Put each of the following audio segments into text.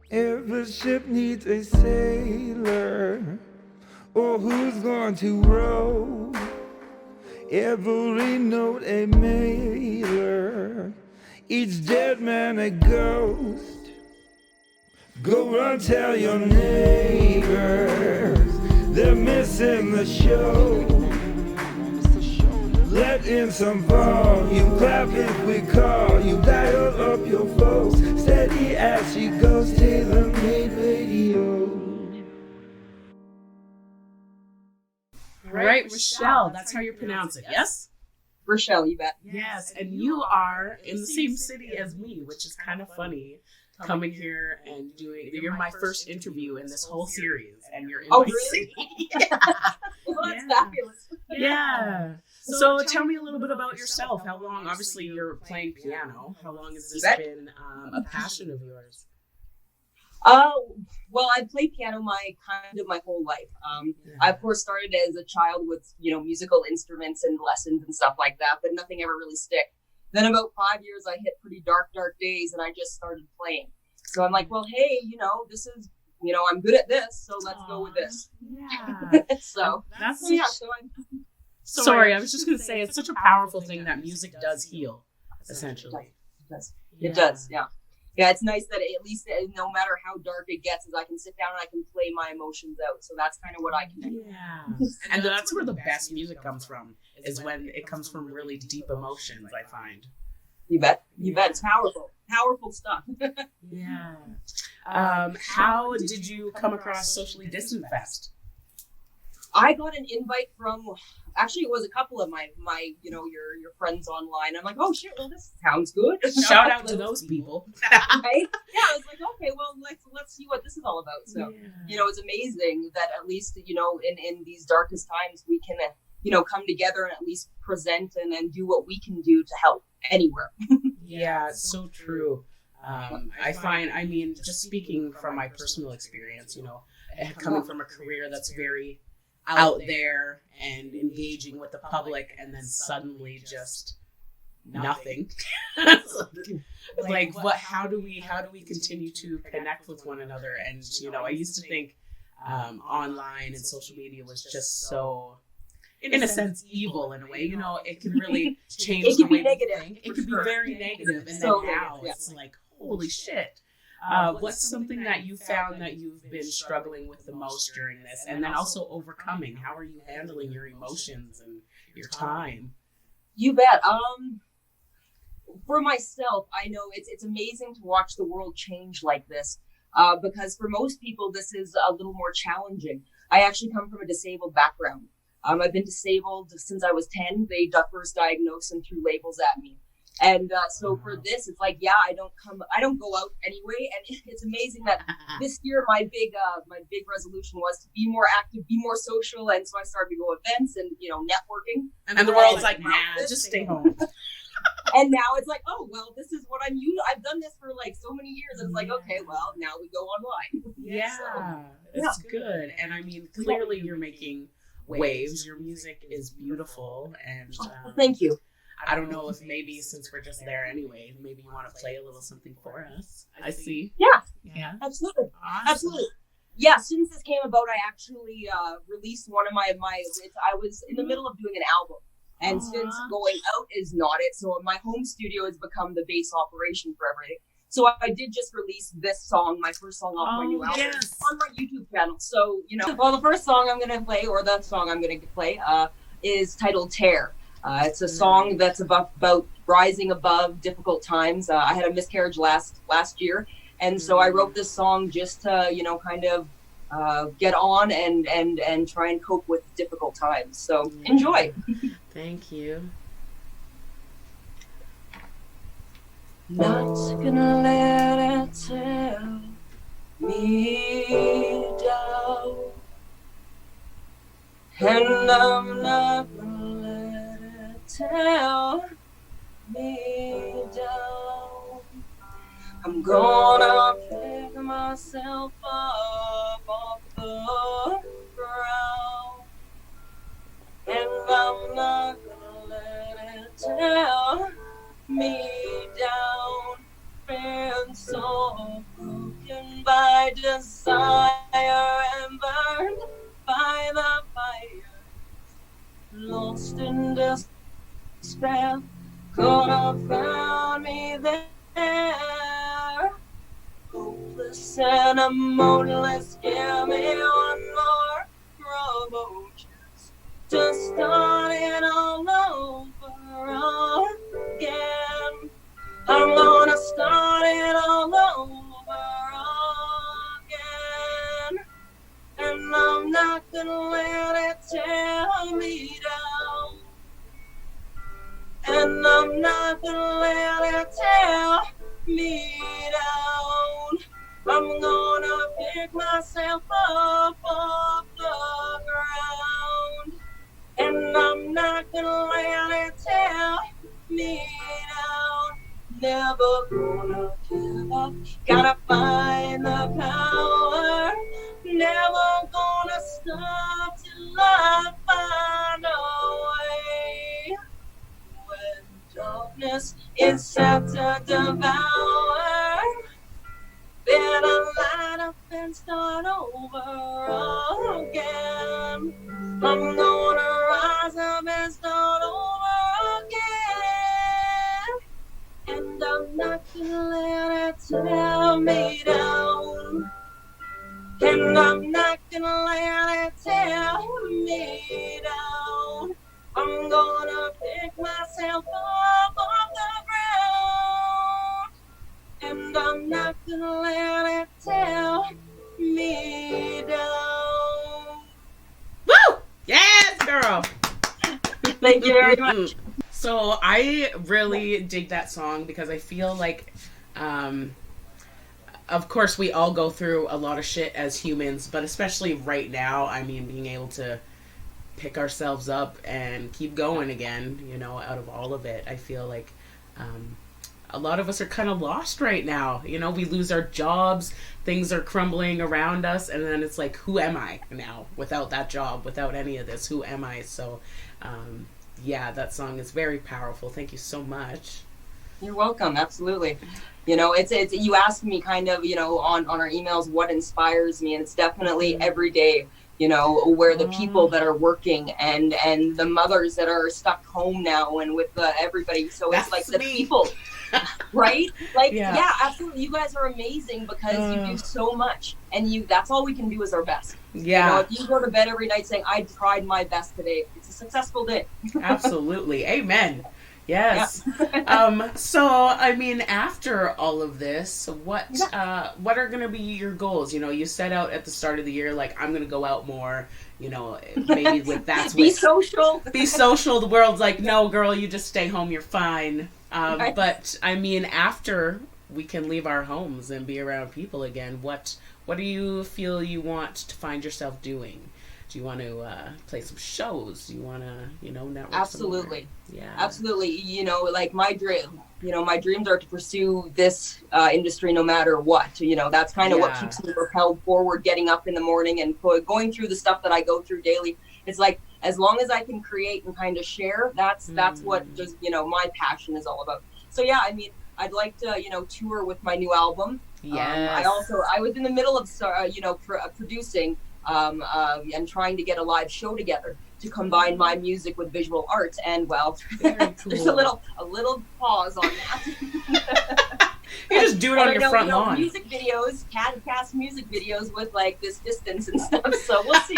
Every ship needs a sailor, or who's going to row? Every note a mailer, each dead man a ghost. Go run, tell your neighbors they're missing the show. Let in some volume, clap if we call you, dial up your folks, steady as she goes, tailor-made radio. Right, Rochelle, that's how you pronounce it, yes? Rochelle, you bet. Yes, and you are in the same city as me, which is kind of funny. Coming here and you're my first interview in this whole series, and you're in my city. Well, that's fabulous. Yeah. So tell me a little bit about yourself. How long, obviously you're playing piano. How long has this been a passion of yours? Well, I played piano my whole life. I of course started as a child with, musical instruments and lessons and stuff like that, but nothing ever really stick. Then about 5 years, I hit pretty dark days, and I just started playing. So I'm like, well, hey, this is, I'm good at this, so let's go with this. Yeah. So that's so I'm. Sorry, I was just going to say, it's such a powerful thing that music does heal, essentially. It does, yeah. Yeah, it's nice that at least no matter how dark it gets, is I can sit down and I can play my emotions out. So that's kind of what I connect with. Yeah. And that's where the best music comes from, is when it comes from really deep emotions, I find. You bet. You bet. It's powerful. Powerful stuff. Yeah. How did you come across Socially Distant Fest? I got an invite from, actually it was a couple of my your friends online. I'm like, oh shit, well this sounds good. Shout out to those people. Right? Yeah, I was like, okay, well let's see what this is all about. So, it's amazing that at least, in these darkest times we can, come together and at least present and do what we can do to help anywhere. Yeah, it's so true. I mean, just speaking from my personal experience, coming from a career that's very out there and engaging with the public, and then suddenly just nothing. How do we continue to connect with one another? And I used to think online and social media was just so, in a sense, evil in a way. It can really change the way we think. It can be very negative, and then now it's like, holy shit. What's something that you found that you've been struggling with the most during this, and then also overcoming? How are you handling your emotions and your time? You bet. For myself, I know it's amazing to watch the world change like this, because for most people this is a little more challenging. I actually come from a disabled background. I've been disabled since I was 10. They first diagnosed and threw labels at me. And so for this, it's like, I don't go out anyway. And it's amazing that this year my big resolution was to be more active, be more social. And so I started to go events and, networking. And the world's like, nah, just stay home. And now it's like, oh, well, this is what I've done this for like so many years. And it's like, okay, well, now we go online. Yeah, so, it's good. And I mean, clearly you're making waves. Your music is beautiful. And thank you. I don't know if maybe, since we're just there anyway, maybe you want to play a little something for us. I see. Yeah, absolutely. Awesome. Absolutely. Yeah, since this came about, I actually released one of I was in the middle of doing an album. And since going out is not it, so my home studio has become the base operation for everything. So I did just release this song, my first song off my new album, on my YouTube channel. So, well, the first song I'm going to play, or the song I'm going to play, is titled Tear. It's a song that's about rising above difficult times. I had a miscarriage last year, and so I wrote this song just to, kind of get on and try and cope with difficult times. So enjoy. Thank you. Not gonna let it tear me down, and I'm not gonna let it tear me down. I'm gonna pick myself up off the ground, and I'm not gonna let it tear me down. been so broken by desire and burned by the fire, lost in despair, could have found me there. Hopeless and emotionless, give me one more promotions to start it all over again. I'm gonna start it all over again, and I'm not gonna let it tear me down, and I'm not gonna let it tear me down. I'm gonna pick myself up off the ground, and I'm not gonna let it tear me down. Never gonna give up, gotta find the power. Never gonna stop till I find a way. When darkness is set to devour, better light up and start over again. I'm gonna rise up and start over again, and I'm not gonna let it tear me down, and I'm not gonna let it tear me down. I'm gonna pick myself up off the ground, and I'm not gonna let it tear me down. Woo! Yes, girl. Thank you very much. So I really dig that song because I feel like, of course, we all go through a lot of shit as humans, but especially right now, I mean, being able to pick ourselves up and keep going again, you know, out of all of it, I feel like a lot of us are kind of lost right now. You know, we lose our jobs, things are crumbling around us, and then it's like, who am I now without that job, without any of this? Who am I? So, yeah, that song is very powerful. Thank you so much. You're welcome. Absolutely. You know, it's you asked me kind of, you know, on our emails what inspires me, and it's definitely every day, you know, where the people that are working and the mothers that are stuck home now and with everybody. So it's like the people, right? Like, yeah, absolutely. You guys are amazing because you do so much, and that's all we can do is our best. Yeah. You know, if you go to bed every night saying, I tried my best today, it's a successful day. Absolutely. Amen. Yes. Yeah. So, I mean, after all of this, what are going to be your goals? You know, you set out at the start of the year, like, I'm going to go out more, you know, maybe with that's be social. Be social. The world's like, no, girl, you just stay home. You're fine. Right. But, I mean, after we can leave our homes and be around people again, what do you feel you want to find yourself doing? Do you want to play some shows? Do you want to, you know, network? Absolutely. Somewhere? Yeah. Absolutely. You know, like my dreams are to pursue this industry no matter what. You know, that's kind of what keeps me propelled forward, getting up in the morning and going through the stuff that I go through daily. It's like, as long as I can create and kind of share, that's what just, you know, my passion is all about. So yeah, I mean, I'd like to, you know, tour with my new album. Yes. I was in the middle of, you know, producing and trying to get a live show together to combine my music with visual arts, and well, there's a little pause on that. You just do it on your front lawn. Music videos, cast music videos with like this distance and stuff. So we'll see.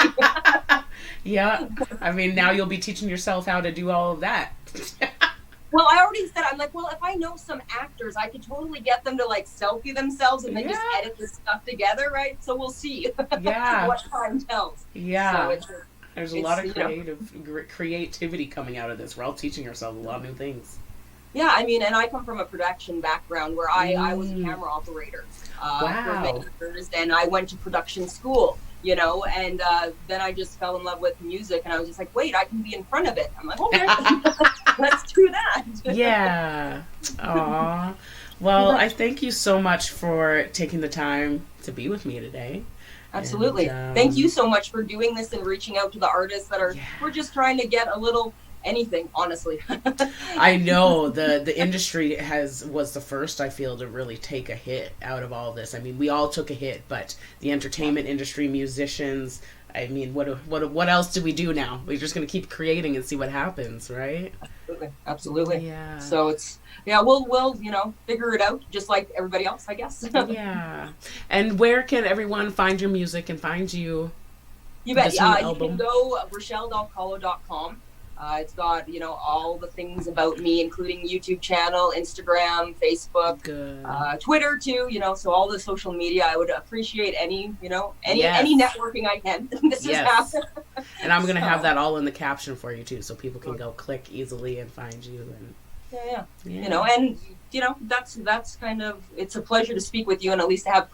Yeah, I mean, now you'll be teaching yourself how to do all of that. Well, I already said, I'm like, well, if I know some actors, I could totally get them to like selfie themselves and then just edit this stuff together, right? So we'll see. Yeah. What time tells. Yeah. So there's a lot of creativity coming out of this. We're all teaching ourselves a lot of new things. Yeah, I mean, and I come from a production background where I was a camera operator for many years, and I went to production school, you know, and then I just fell in love with music, and I was just like, wait, I can be in front of it. I'm like, okay, let's do that. Yeah. Aw. Well, I thank you so much for taking the time to be with me today. Absolutely. And, thank you so much for doing this and reaching out to the artists that are, we're just trying to get a little anything, honestly. I know the industry was the first, I feel, to really take a hit out of all this. I mean, we all took a hit, but the entertainment industry, musicians, I mean, what else do we do now? We're just going to keep creating and see what happens, right? Absolutely. Yeah. So we'll figure it out just like everybody else, I guess. Yeah. And where can everyone find your music and find you? You bet. You can go rochelle.colo.com. It's got, all the things about me, including YouTube channel, Instagram, Facebook, Twitter too, so all the social media. I would appreciate any networking I can. This is happening. And I'm going to have that all in the caption for you too, so people can go click easily and find you. And that's kind of, it's a pleasure to speak with you and at least to have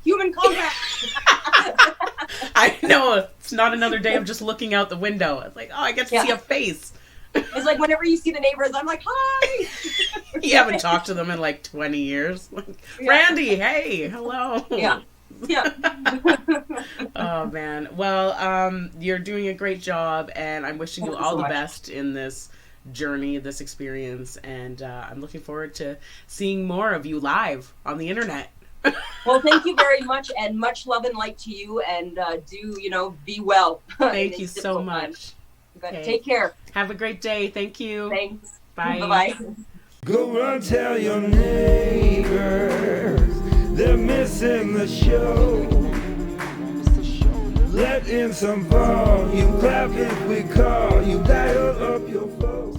human contact. I know, it's not another day of just looking out the window. It's like, oh, I get to see a face. It's like whenever you see the neighbors, I'm like, hi. You haven't talked to them in like 20 years. Like, Randy, hey, hello. Yeah. Oh man. Well, you're doing a great job, and I'm wishing you all the best in this journey, this experience, and I'm looking forward to seeing more of you live on the internet. Well, thank you very much, and much love and light to you, and be well. Thank you so much. Okay. Take care. Have a great day. Thank you. Thanks. Bye. Bye-bye. Go run, tell your neighbors they're missing the show. Let in some volume, clap if we call you, dial up your phone.